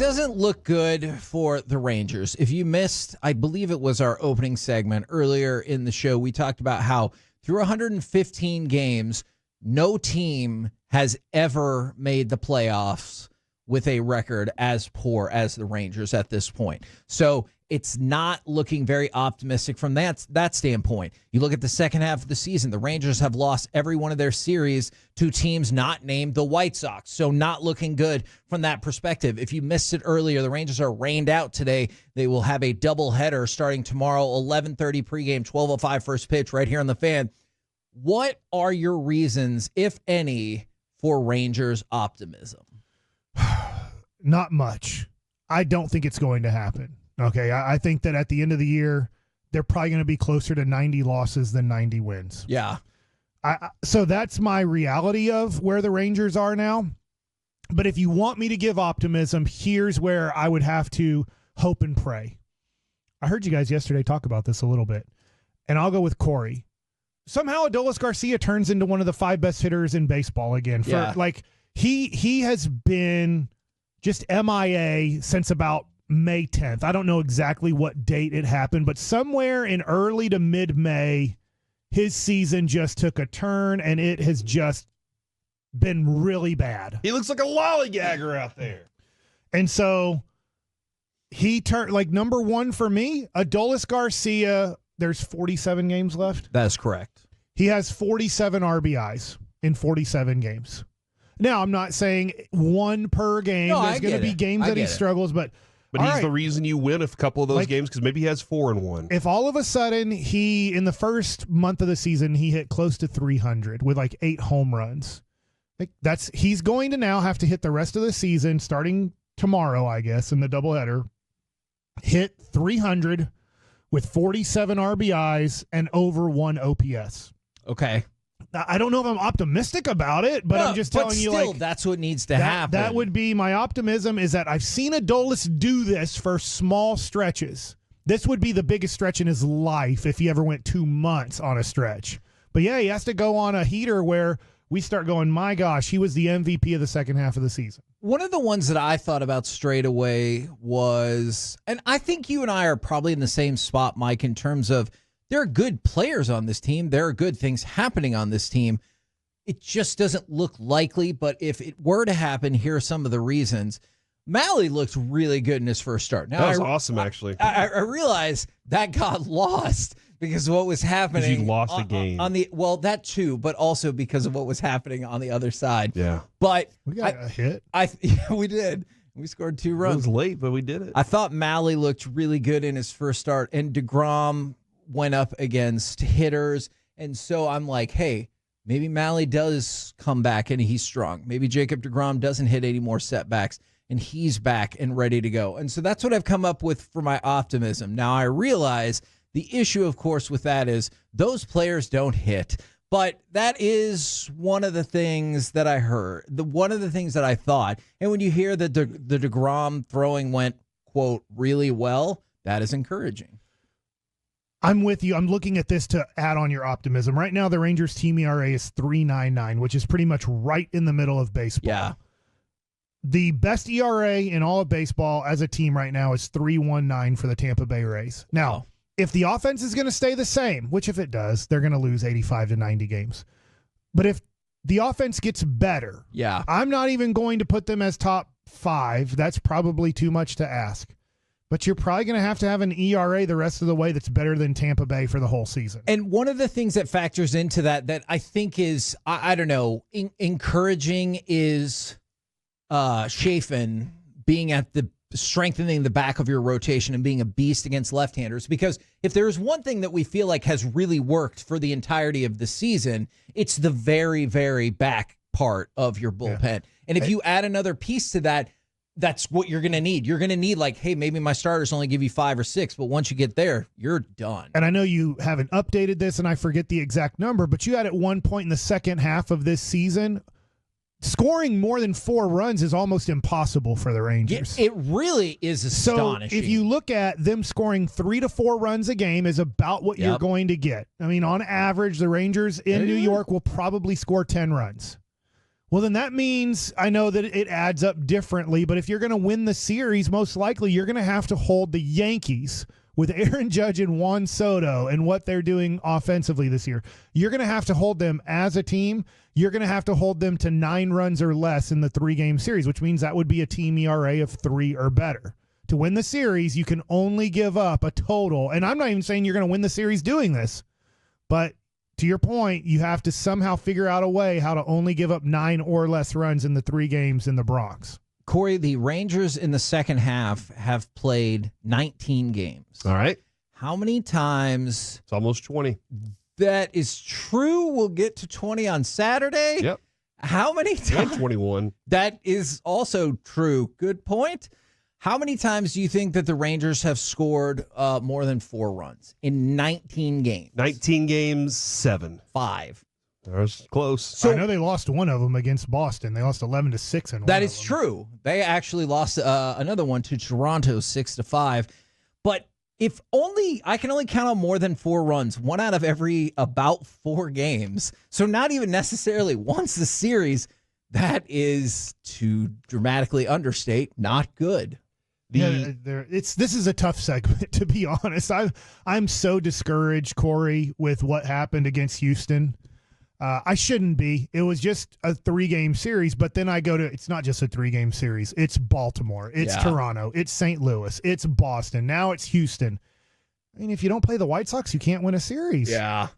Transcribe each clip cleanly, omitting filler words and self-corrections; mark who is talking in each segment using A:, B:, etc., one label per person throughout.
A: doesn't look good for the Rangers. If you missed, I believe it was our opening segment earlier in the show, we talked about how through 115 games, no team has ever made the playoffs with a record as poor as the Rangers at this point. So it's not looking very optimistic from that standpoint. You look at the second half of the season, the Rangers have lost every one of their series to teams not named the White Sox. So not looking good from that perspective. If you missed it earlier, the Rangers are rained out today. They will have a doubleheader starting tomorrow, 11:30 pregame, 12:05 first pitch right here on the Fan. What are your reasons, if any, for Rangers optimism?
B: Not much. I don't think it's going to happen. Okay, I think that at the end of the year, they're probably going to be closer to 90 losses than 90 wins.
A: Yeah.
B: So that's my reality of where the Rangers are now. But if you want me to give optimism, here's where I would have to hope and pray. I heard you guys yesterday talk about this a little bit, and I'll go with Corey. Somehow Adolis Garcia turns into one of the 5 best hitters in baseball again. He has been just MIA since about May 10th. I don't know exactly what date it happened, but somewhere in early to mid-May, his season just took a turn, and it has just been really bad.
C: He looks like a lollygagger out there.
B: And so he turned, number one for me, Adolis Garcia, there's 47 games left.
A: That is correct.
B: He has 47 RBIs in 47 games. Now, I'm not saying one per game.
A: No,
B: there's going to be games that he struggles, but
C: he's the reason you win a couple of those games, because maybe he has 4 in one.
B: If all of a sudden in the first month of the season, he hit close to 300 with 8 home runs, he's going to now have to hit the rest of the season, starting tomorrow, I guess, in the doubleheader, hit 300 with 47 RBIs and over 1 OPS.
A: Okay.
B: I don't know if I'm optimistic about it, but I'm just telling you,
A: that's what needs to happen.
B: That would be my optimism, is that I've seen Adolis do this for small stretches. This would be the biggest stretch in his life if he ever went 2 months on a stretch. But yeah, he has to go on a heater where we start going, my gosh, he was the MVP of the second half of the season.
A: One of the ones that I thought about straight away was, and I think you and I are probably in the same spot, Mike, in terms of there are good players on this team. There are good things happening on this team. It just doesn't look likely, but if it were to happen, here are some of the reasons. Malley looked really good in his first start. Now,
C: that was awesome, actually.
A: I realize that got lost because of what was happening.
C: Because you lost the game.
A: That too, but also because of what was happening on the other side.
C: Yeah.
A: But
B: we got a hit.
A: Yeah, we did. We scored 2 runs.
C: It was late, but we did it.
A: I thought Malley looked really good in his first start, and DeGrom went up against hitters. And so I'm like, hey, maybe Malley does come back and he's strong. Maybe Jacob DeGrom doesn't hit any more setbacks and he's back and ready to go. And so that's what I've come up with for my optimism. Now, I realize the issue, of course, with that is those players don't hit. But that is one of the things that I heard, one of the things that I thought. And when you hear that the DeGrom throwing went, quote, really well, that is encouraging.
B: I'm with you. I'm looking at this to add on your optimism. Right now, the Rangers team ERA is 3.99, which is pretty much right in the middle of baseball.
A: Yeah.
B: The best ERA in all of baseball as a team right now is 3.19 for the Tampa Bay Rays. Now, if the offense is going to stay the same, which if it does, they're going to lose 85 to 90 games. But if the offense gets better, I'm not even going to put them as top 5. That's probably too much to ask. But you're probably going to have an ERA the rest of the way that's better than Tampa Bay for the whole season.
A: And one of the things that factors into that I think is, I don't know, encouraging is Chafin being at the strengthening the back of your rotation and being a beast against left-handers. Because if there is one thing that we feel like has really worked for the entirety of the season, it's the very, very back part of your bullpen. Yeah. And if you add another piece to that, that's what you're going to need. You're going to need hey, maybe my starters only give you 5 or 6, but once you get there, you're done.
B: And I know you haven't updated this, and I forget the exact number, but you had at one point in the second half of this season, scoring more than 4 runs is almost impossible for the Rangers.
A: It really is astonishing.
B: So if you look at them scoring 3 to 4 runs a game is about what you're going to get. I mean, on average, the Rangers in New York will probably score 10 runs. Well, then that means I know that it adds up differently, but if you're going to win the series, most likely you're going to have to hold the Yankees with Aaron Judge and Juan Soto and what they're doing offensively this year. You're going to have to hold them as a team. You're going to have to hold them to 9 runs or less in the 3-game series, which means that would be a team ERA of 3 or better. To win the series, you can only give up a total, and I'm not even saying you're going to win the series doing this, but to your point, you have to somehow figure out a way how to only give up 9 or less runs in the 3 games in the Bronx.
A: Corey, the Rangers in the second half have played 19 games.
C: All right.
A: How many times?
C: It's almost 20.
A: That is true. We'll get to 20 on Saturday.
C: Yep.
A: How many times?
C: And 21.
A: That is also true. Good point. How many times do you think that the Rangers have scored more than 4 runs in 19 games?
C: 19 games, 7.
A: 5.
C: That was close.
B: So I know they lost one of them against Boston. They lost 11-6 in one.
A: That is true. They actually lost another one to Toronto 6-5. But if only I can only count on more than 4 runs, 1 out of every about 4 games. So not even necessarily once the series. That is, to dramatically understate, not good.
B: This is a tough segment, to be honest. I'm so discouraged, Corey, with what happened against Houston. I shouldn't be. It was just a 3-game series, but then I go to, it's not just a 3-game series. It's Baltimore. It's Toronto. It's St. Louis. It's Boston. Now it's Houston. I mean, if you don't play the White Sox, you can't win a series.
A: Yeah.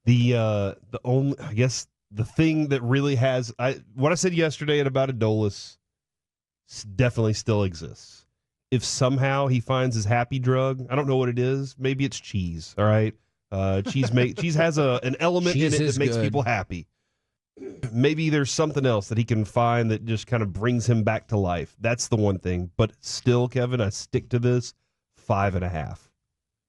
C: The only, I guess, the thing that really has, what I said yesterday about Adolis definitely still exists. If somehow he finds his happy drug, I don't know what it is. Maybe it's cheese. All right. Cheese has an element in it that makes people happy. Maybe there's something else that he can find that just kind of brings him back to life. That's the one thing. But still, Kevin, I stick to this 5.5.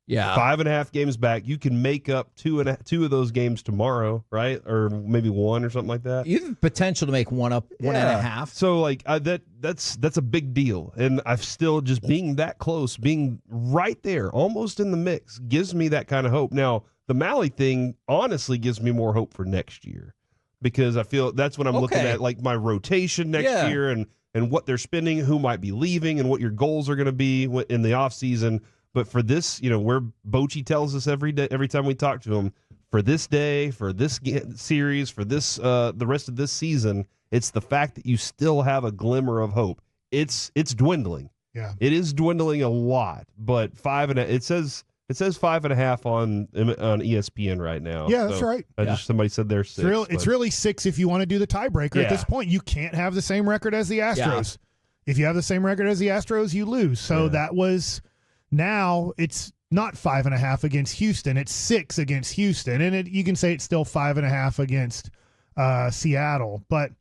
A: Yeah.
C: 5.5 games back. You can make up 2 of those games tomorrow, right? Or maybe 1 or something like that.
A: You have potential to make 1 up, 1.5.
C: So like that's a big deal. And I've still just being that close, being right there, almost in the mix, gives me that kind of hope. Now, the Mahle thing honestly gives me more hope for next year, because I feel that's what I'm looking at, like my rotation next year and what they're spending, who might be leaving, and what your goals are going to be in the offseason. But for this, where Bochy tells us every day, every time we talk to him, for this day, for this series, for this the rest of this season, it's the fact that you still have a glimmer of hope. It's dwindling.
B: Yeah,
C: it is dwindling a lot. But 5.5. It says 5.5 on ESPN right now.
B: Yeah, that's right.
C: Somebody said they're 6.
B: It's really 6 if you want to do the tiebreaker. At this point, you can't have the same record as the Astros. Yeah. If you have the same record as the Astros, you lose. So that was. Now it's not 5.5 against Houston. It's 6 against Houston. And you can say it's still 5.5 against Seattle. But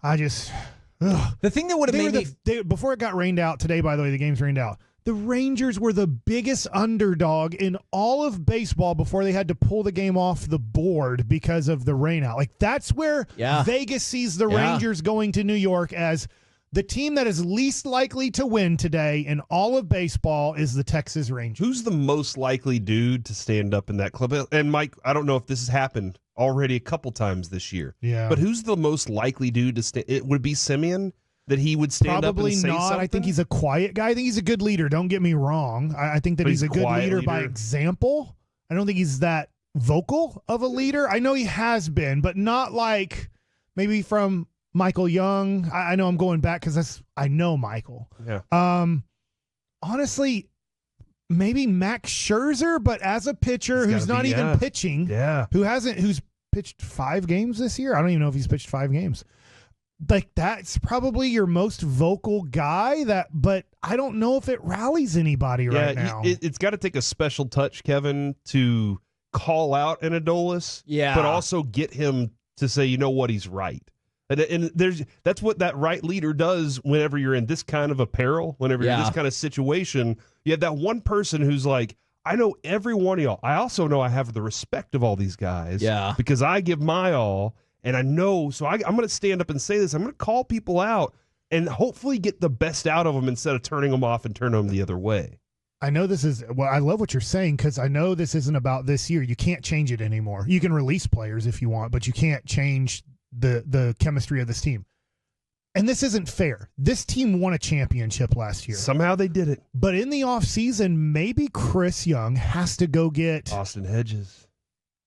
B: I just...
A: The thing that would have made me...
B: before it got rained out today, by the way, the game's rained out. The Rangers were the biggest underdog in all of baseball before they had to pull the game off the board because of the rain out. Like, that's where Vegas sees the Rangers going to New York as... The team that is least likely to win today in all of baseball is the Texas Rangers.
C: Who's the most likely dude to stand up in that club? And Mike, I don't know if this has happened already a couple times this year.
B: Yeah.
C: But who's the most likely dude to stand? It would be Simeon, that he would stand up and say something?
B: Probably not. I think he's a quiet guy. I think he's a good leader. Don't get me wrong. I think that he's a good leader by example. I don't think he's that vocal of a leader. I know he has been, but not like maybe from Michael Young. I know I'm going back because I know Michael.
C: Yeah.
B: Honestly, maybe Max Scherzer, but as a pitcher who's not even pitching.
C: Yeah.
B: Who's pitched 5 games this year. I don't even know if he's pitched 5 games. Like, that's probably your most vocal guy. But I don't know if it rallies anybody right now.
C: It's got to take a special touch, Kevin, to call out an Adolis.
A: Yeah.
C: But also get him to say, you know what, he's right. And that's what that right leader does whenever you're in this kind of apparel, whenever you're in this kind of situation. You have that one person who's like, I know every one of y'all. I also know I have the respect of all these guys because I give my all, and I know. So I'm going to stand up and say this. I'm going to call people out and hopefully get the best out of them instead of turning them off and turning them the other way.
B: I know this is, I love what you're saying, because I know this isn't about this year. You can't change it anymore. You can release players if you want, but you can't change the chemistry of this team. and this isn't fair. This team won a championship last year.
C: Somehow they did it.
B: But in the offseason, maybe Chris Young has to go get
C: Austin Hedges.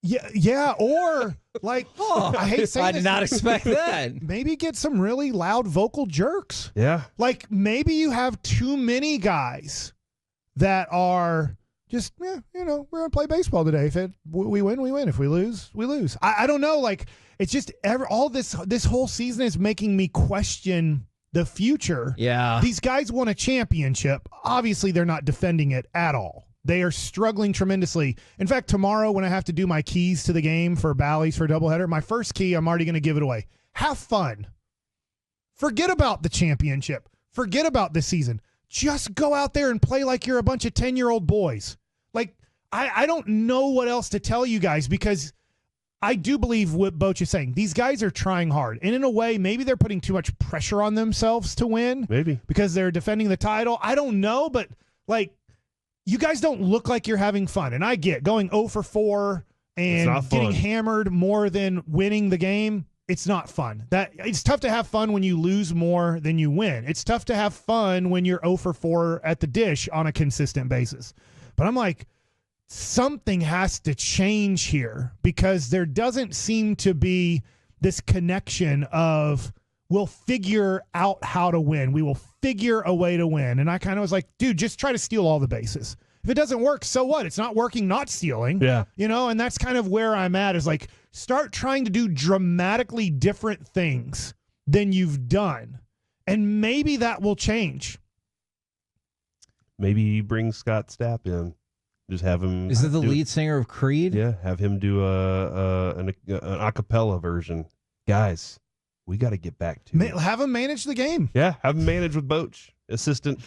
B: Yeah, or like I hate saying
A: I
B: this,
A: did not expect that.
B: maybe get some really loud vocal jerks.
C: Yeah.
B: Like maybe you have too many guys that are just, we're going to play baseball today. If we win, we win. If we lose, we lose. I don't know. Like it's just all this whole season is making me question the future.
A: Yeah.
B: These guys won a championship. Obviously, they're not defending it at all. They are struggling tremendously. In fact, tomorrow when I have to do my keys to the game for Bally's for a doubleheader, my first key, I'm already going to give it away. Have fun. Forget about the championship. Forget about this season. Just go out there and play like you're a bunch of 10-year-old boys. Like, I don't know what else to tell you guys because I do believe what Boch is saying. These guys are trying hard. And in a way, maybe they're putting too much pressure on themselves to win.
C: Maybe.
B: Because they're defending the title. I don't know, but like, you guys don't look like you're having fun. And I get going 0 for 4 and getting hammered more than winning the game. It's not fun. It's tough to have fun when you lose more than you win. It's tough to have fun when you're 0 for 4 at the dish on a consistent basis. But I'm like, something has to change here because there doesn't seem to be this connection of we'll figure out how to win. We will figure a way to win. And I kind of was like, dude, just try to steal all the bases. If it doesn't work, so what? It's not working, not stealing.
C: Yeah.
B: And that's kind of where I'm at is like, start trying to do dramatically different things than you've done. And maybe that will change.
C: Maybe bring Scott Stapp in. Just have him.
A: Is it the lead singer of Creed?
C: Yeah, have him do an a cappella version. Guys, we got to get back to it.
B: Have him manage the game.
C: Yeah, have him manage with Boch. Assistant.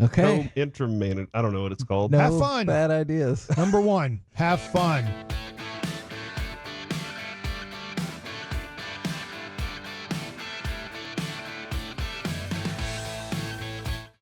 A: Okay.
C: Interim manager. I don't know what it's called.
A: No
B: have fun.
A: Bad ideas.
B: Number 1, have fun.